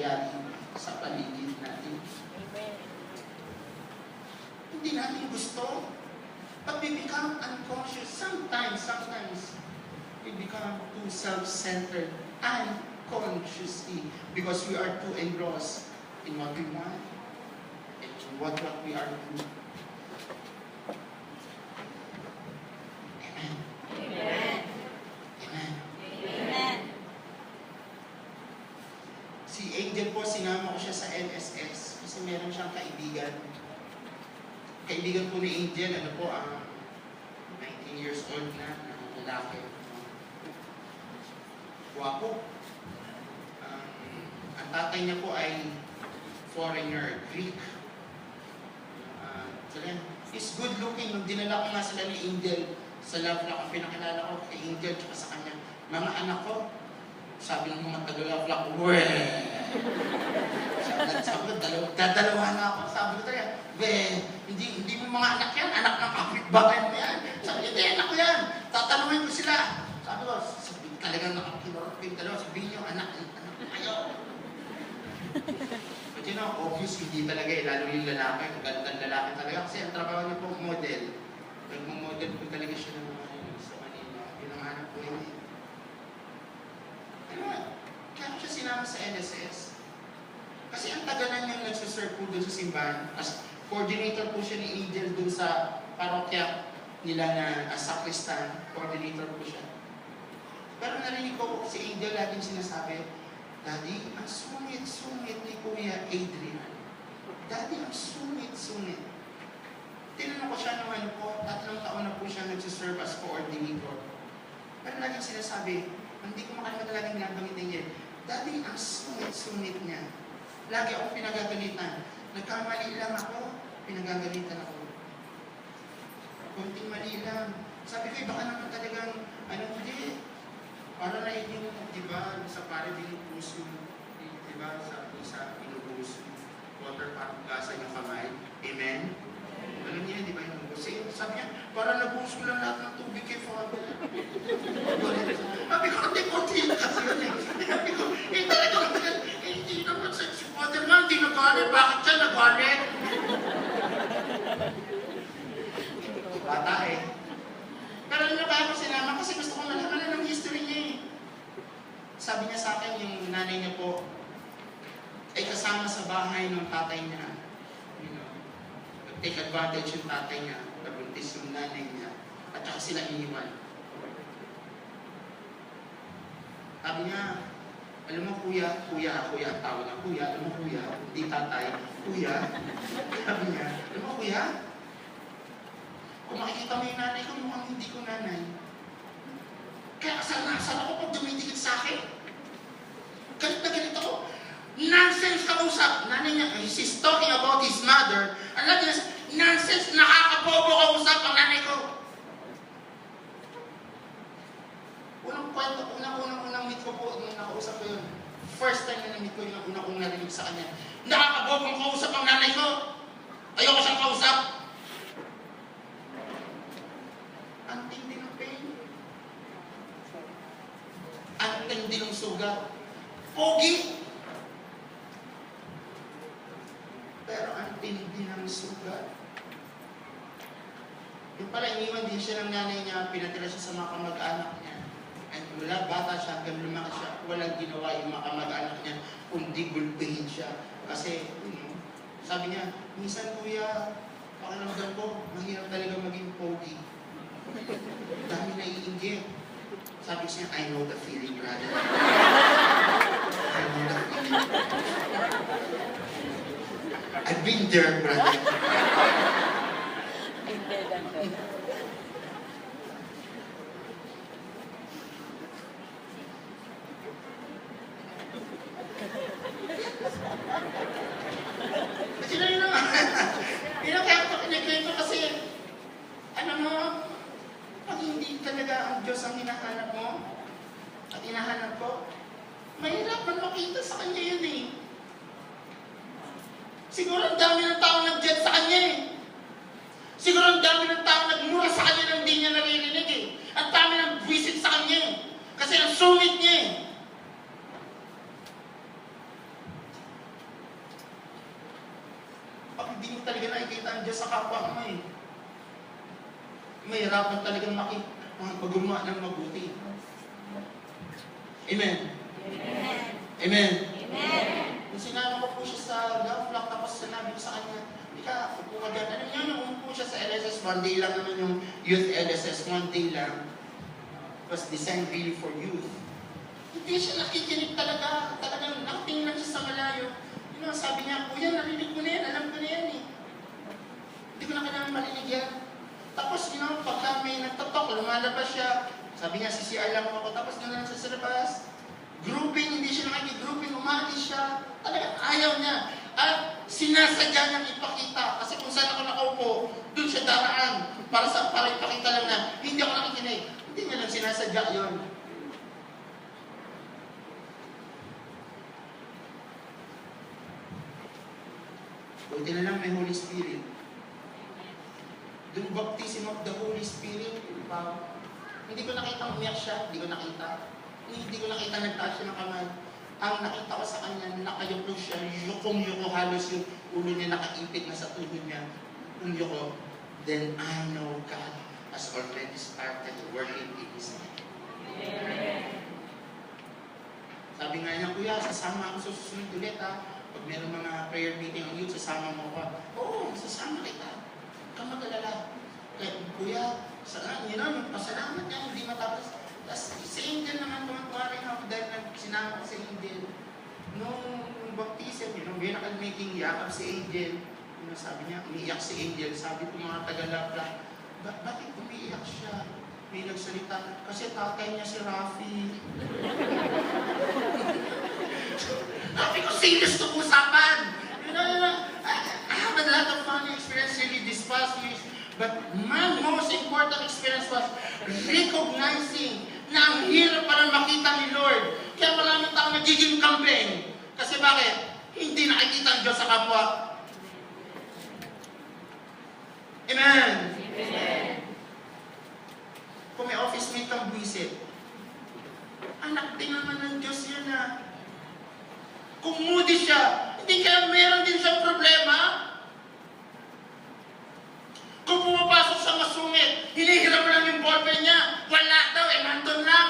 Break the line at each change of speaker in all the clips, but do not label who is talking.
nangyayari sa paligid natin. Hindi natin gusto. But we become unconscious. Sometimes, we become too self-centered unconsciously because we are too engrossed in what we want and what we are doing. Amen.
Amen.
Amen.
Amen.
Si Angel po, sinama ko siya sa NSS kasi meron siyang kaibigan. Kaibigan po ni Angel, 19 years old na lalaki. Guwapo. Ang tatay niya po ay foreigner, Greek. He's good looking. Nung dinala ko nga sila ni Angel sa love lock, ang pinakilala ko kay Angel at sa kanya, mga anak ko, sabi ng mga taga-love lock, sabi ko, dadalawa na ako. Sabi ko tayo, hindi mo mga anak yan, anak ng kapitbahay mo yan. Sabi niya, hindi, anak ko yan. Tatanungin ko sila. Sabi ko, talagang nakakinurot ko yung dalawa. Sabihin niyo, anak ayaw. But you know, obvious, hindi talaga lalo yung lalaki, ang gandang lalaki talaga. Kasi ang trabaho niya po, model. Nagmamodel po talaga siya ng mga sa Manila. Yun ang anak ko yun. Kaya ko siya sinama sa NSS. Kasi ang tagalan niyang nagsaserve po doon sa simbahan. As coordinator po siya ni Angel doon sa parokya nila na sacristan. Coordinator po siya. Pero narinig ko po si Angel laging sinasabi, Daddy, ang sungit-sungit ni Kuya Adrian. Daddy, ang sungit-sungit. Tinanong ko siya naman po, 3 taon na po siya nagsaserve as coordinator. Pero laging sinasabi, hindi ko makalimutan laging nabanggit niya, Daddy, ang sungit-sungit niya. Lagi akong pinagagalitan. Nagkamali lang ako, pinagagalitan ako. Kunting mali lang. Sabi ko, baka naman talagang, hindi. Para na yung, diba, sa pare binubuso, diba, sa binubuso. Water parang gasa yung kamay. Amen? Alam niya, di ba yung bubuso? Sabi niya, para nabuso lang lahat ng tubig kay Father. Sabi ko, hindi konti kasi yun eh. Sabi ko, talaga, hindi naman sa Father nga, hindi nagalit. Bakit siya nagalit? Bata eh. Pero ano ba ako sinama? Kasi gusto ko malaman na ng history niya eh. Sabi niya sa akin, yung nanay niya po, ay kasama sa bahay ng tatay niya. You know, take advantage yung tatay niya, nabuntis yung nanay niya, at saka sila iniwan. Sabi niya, alam mo kuya, ang tawag na kuya, alam mo kuya, hindi tatay, kuya. Sabi niya, alam mo kuya, kung makikita mo yung nanay ko, mukhang hindi ko nanay. Kaya kasal ako pag dumidikit sa akin. Galit na galit ako. Nonsense kausap. Nanay niya, he's talking about his mother. Alam niya, nonsense, nakakabobo kausap ang nanay ko. Unang kwento, unang meet ko po, nung nakausap ko yun. First time na na-meet ko yung unang narinig sa kanya. Nakakabobo kausap ang nanay ko. Ayoko siyang kausap. Ang tindi ng pain. Ang tindi ng sugat. Pogi. Pero ang tindi ng sugat. Yung pala, iniwan din siya ng nanay niya, pinatira siya sa mga kamag-anak niya. At mula bata siya, hanggang lumaki siya, walang ginawa yung mga kamag-anak niya, kundi gulpihin siya. Kasi, sabi niya, minsan kuya, pakiramdam ko, mahirap talaga maging pogi. Dami naiinggit. Sabi siya, I know the feeling, brother. I know the feeling. I've been there, brother. Kasi na yun naman. Kaya ko kinikwento kasi, pag hindi talaga ang Diyos ang hinahanap mo, at hinahanap ko, mahirapan makita sa Kanya yun eh. Siguro ang dami ng tao nag-judge sa Kanya eh. Siguro ang dami ng tao nagmura sa Kanya nang hindi niya naririnig eh. Ang dami ng visit sa Kanya eh. Kasi ang sungit niya eh. hindi mo talaga nakikita ang Diyos sa kapwa mo eh. Mahirapan talagang magawa ng mabuti. Amen.
Amen.
Amen.
Amen.
Nung sinama ko po siya sa golf block, tapos sinabi ko sa kanya, hindi ka, upo ka dyan. Ano niya, nung po siya sa LSS, one day lang naman yung youth LSS, one day lang. Was designed really for youth. Hindi siya nakikinig talaga, talagang nakatingin lang siya sa malayo. You know, sabi niya, kuya, narinig ko na yan, alam ko na yan eh. Hindi ko na kailangan marinig yan. Tapos, you know, pagka may nagtatok, lumalabas siya, sabi niya, CCR lang ako, tapos gano'n siya sa labas. Grouping, hindi siya nakikig-grouping, umalis siya. Talagang ayaw niya. At sinasadya niyang ipakita. Kasi kung saan ako nakaupo, doon siya daraan. Para ipakita lang na, hindi ako nakikinig. Hindi niya lang sinasadya yun. Buti na lang may Holy Spirit. Yung baptism of the Holy Spirit, wow. Hindi ko nakita umiyak siya, hindi ko nakita. Hindi ko nakita nagtaas siya ng kamay. Ang nakita ko sa kanya, nakayuko siya, yukong-yuko halos yung ulo niya nakaipit na sa tuhod niya. Yung yuko, then I know God has already started working in his life. Sabi nga niya, kuya, sasama ako sa susunod ulit ha. Pag meron mga prayer meeting ang youth, sasama mo ko. Oo, sasama kita. Huwag kang mag-alala. Kuya, yun know, yung pasalamat niya, hindi matapos. Tapos si Angel naman tumatwa rin ako dahil sinama ko si Angel. Nung baptism, may nakal-making yakap si Angel. Sabi niya, umiiyak si Angel. Sabi ko mga tagalapla, bakit umiiyak siya? May nagsalita, kasi tatay niya si Rafi. Sabi ko, serious to usapan. I have a lot of funny experience really this past years. But my most important experience was recognizing na ang hirap para makita ni Lord. Kaya maraming tao nagiging kambing. Kasi bakit? Hindi nakikita ang Diyos sa kapwa. Amen.
Amen.
Kung may office mate kang buwisit, anak din naman ng Diyos yan na. Kung moody siya, hindi kaya meron din siyang problema. Kung pumapasok sa masungit, hinihiram lang yung ballpen niya. Wala daw, nandun lang.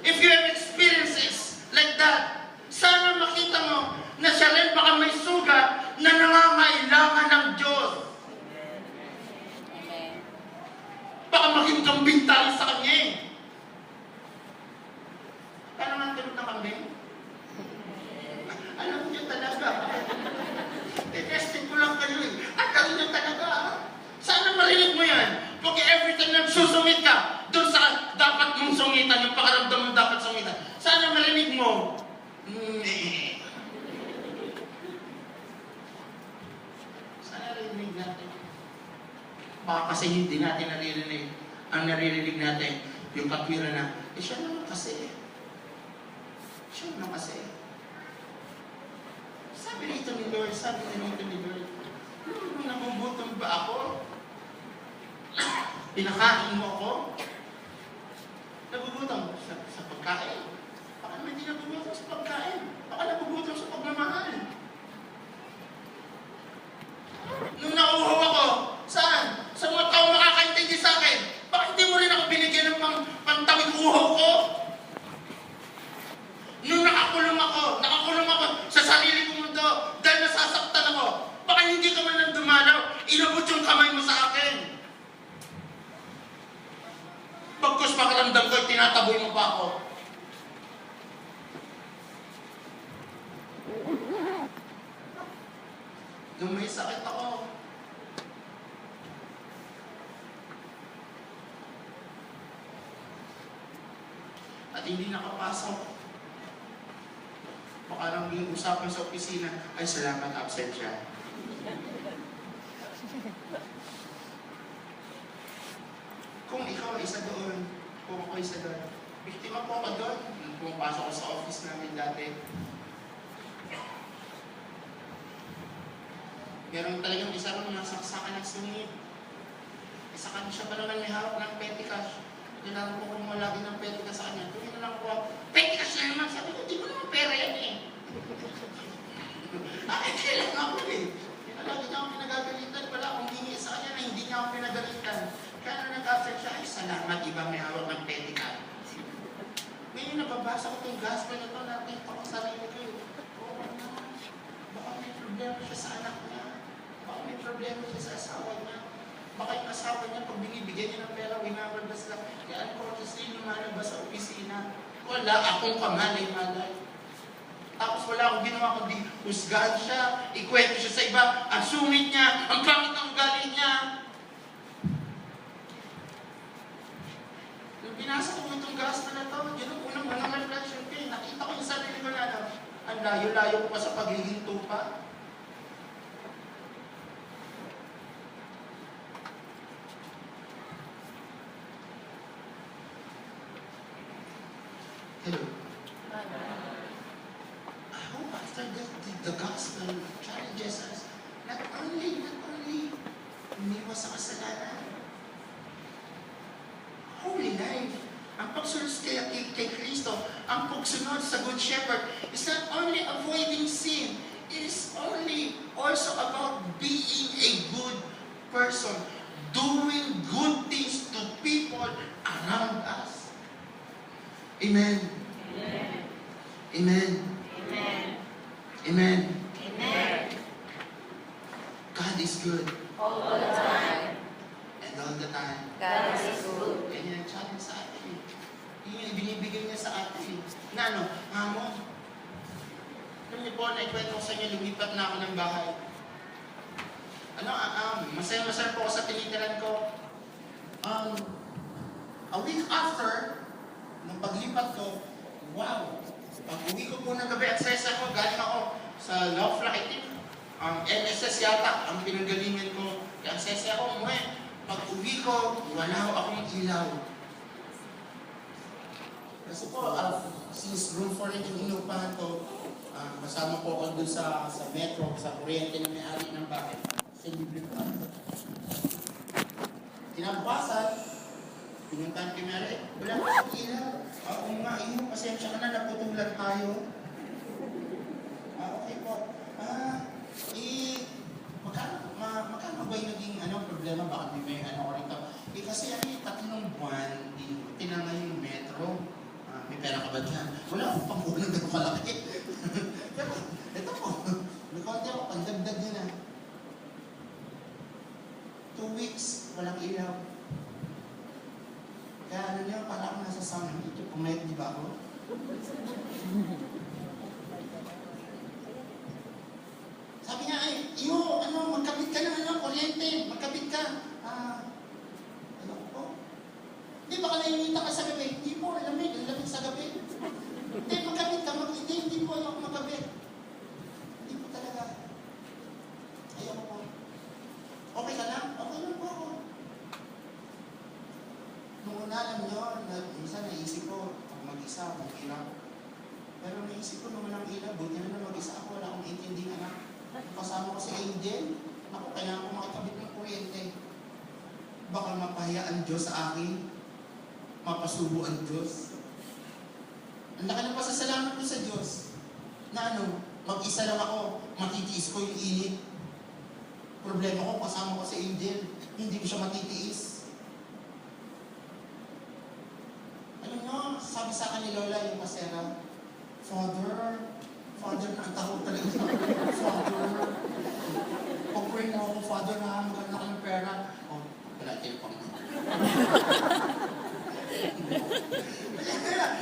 If you have experiences like that, sana makita mo na siya rin baka may sugat na nangangailangan ng Diyos. Baka maging kambing tayo sa kanya eh. Paano nga tulog na kambing? Alam niyo talaga. Testing ko lang kayo eh. Alam niyo talaga. Sana marinig mo yan. Pag every time nagsusungit ka, doon sa dapat mong sungitan, yung pakaramdam mong dapat sungitan, sana marinig mo. Sana marinig natin. Baka kasi hindi natin naririnig. Ang naririnig natin, yung katwiran na, siya naman kasi. Siya naman kasi. Sabi nito ni Lord, nabubutom ba ako? Pinakain mo ako? Nabubutom sa pagkain. Baka naman hindi nabubutom sa pagkain. Baka nabubutom sa pagmamahal. Nung nauuhaw ako, saan? Sa mga tao makakaintindi sa akin. Bakit hindi mo rin ako binigyan ng pantawid uhaw ko? Nung nakakulong ako sa sarili kong mundo dahil nasasaktan ako, baka hindi ka man nang dumalaw, inabot yung kamay mo sa akin. Pagkus pakiramdam ko, tinataboy mo pa ako. Nung may sakit ako, at hindi nakapasok. Baka nang yung usapan sa opisina, ay salamat, absent siya. Kung ikaw ay isa doon, kung ako isa doon, biktima po ako doon. Nung pumapasok ko sa office namin dati, meron talagang isa rin nasaksakan ng sungit. Isa ka siya pa naman may hawak ng petty cash. Kailangan ko kung malagi ng petty cash sa kanya. Tuwing na lang po, petty cash na naman. Sabi ko, di mo naman pera yan eh. Akin gospel na to, nakita ko sa sarili ko. Oo na, baka may problema siya sa anak niya. Baka may problema siya sa asawa niya. Baka yung asawa niya, pag binibigyan niya ng pera, winabalbas lang. Kaya unconsciously lumalabas sa opisina. Wala akong kamalay-malay. Tapos wala akong ginawa kundi husgahan siya, ikwento siya sa iba, ang sungit niya, ang pangit ng ugali niya. Nung binasa ko itong gospel na to, yun ang unang mga reflection ko eh. Nakita ko yung sarili ko na ang layo-layo ko pa sa paghihinto pa. Hello. I hope after the gospel challenges us, not only umiwas sa kasalanan, holy life, ang pagsunod kay Kristo, ang pagsunod sa Good Shepherd, is not only avoiding sin, it is only also about being a good person, doing good things to people around us. Amen.
Amen.
Amen.
Amen.
Amen.
Amen.
God is good
All the time.
and all the time.
God is good.
Yan yung challenge sa atin. Yun yung binibigay niya sa atin. Na ano, hamon. Alam niyo po, naikwento ko sa inyo, lumipat na ako ng bahay. Masaya-masaya po ako sa tinitiran ko. A week after, nung paglipat ko, wow! Pag uwi ko po ng gabi at sesa ko, galing ako sa law flight. NSS yata, ang pinanggalingan ko. Kaya ang sesa ako, umuwi. Pag uwi ko, wala akong ilaw. Kasi po, since room 4 yung inupahan ko, kasama po ako dun sa metro, sa kuryente na may-ari ng bahay. Kasi libre po. Kinabukasan, pinuntahan kay Mary, wala ko sa ilaw. Kung nga, iyo, pasensya ka na, naputulan tayo. Okay po. Magkano ba yung naging problema? Bakit may ko rito? Kasi tatlong buwan, tinangay yung metro. May pera ka ba dyan? Wala akong pangkulang gano'ng kalaki. Pero, ito po, may konti ako, pandagdag nyo na. 2 weeks, walang ilaw. Kaya parang akong nasa sound video. Pumayat di ba ako? Sabi niya, magkabit ka ng kuryente. Magkabit ka. Ano po? Hindi, baka naiinita ka sa gabi. Hindi po, ang lamig sa gabi. Hindi, magkabit ka. Hindi po ako magkabit. Hindi po talaga. Ayaw po. Okay ka lang? Okay lang po ako. Nung una, alam nyo, minsan naisip ko, pag mag-isa, mag-ilaw. Pero naisip ko, nung walang ilaw, buti na lang mag-isa ako, wala akong intinding anak. Kasama ko si Angel, ako, kailangan ko makikabit ng kuryente. Baka mapahiya ang Diyos sa akin, mapasubo ang Diyos. Ang laki ng pasasalamat ko sa Diyos, na mag-isa lang ako, matitiis ko yung init. Problema ko, kasama ko si Angel, hindi ko siya matitiis. Alam nyo, sabi sa akin ni Lola yung pasera, Father na ang tawag talaga sa Father. Pag-pray mo ako, Father na maganda ka ng pera. Wala, telepon mo.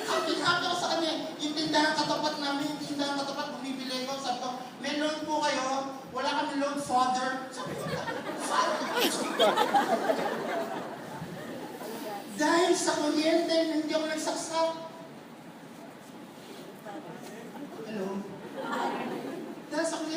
Happy ako sa kanya. Yung tindahan katapat namin, bumibili ko. Sabi ko, may loan po kayo. Wala kami loan, Father. Sabi ko, Father. Dahil sa kuryente, hindi ako nagsaksak.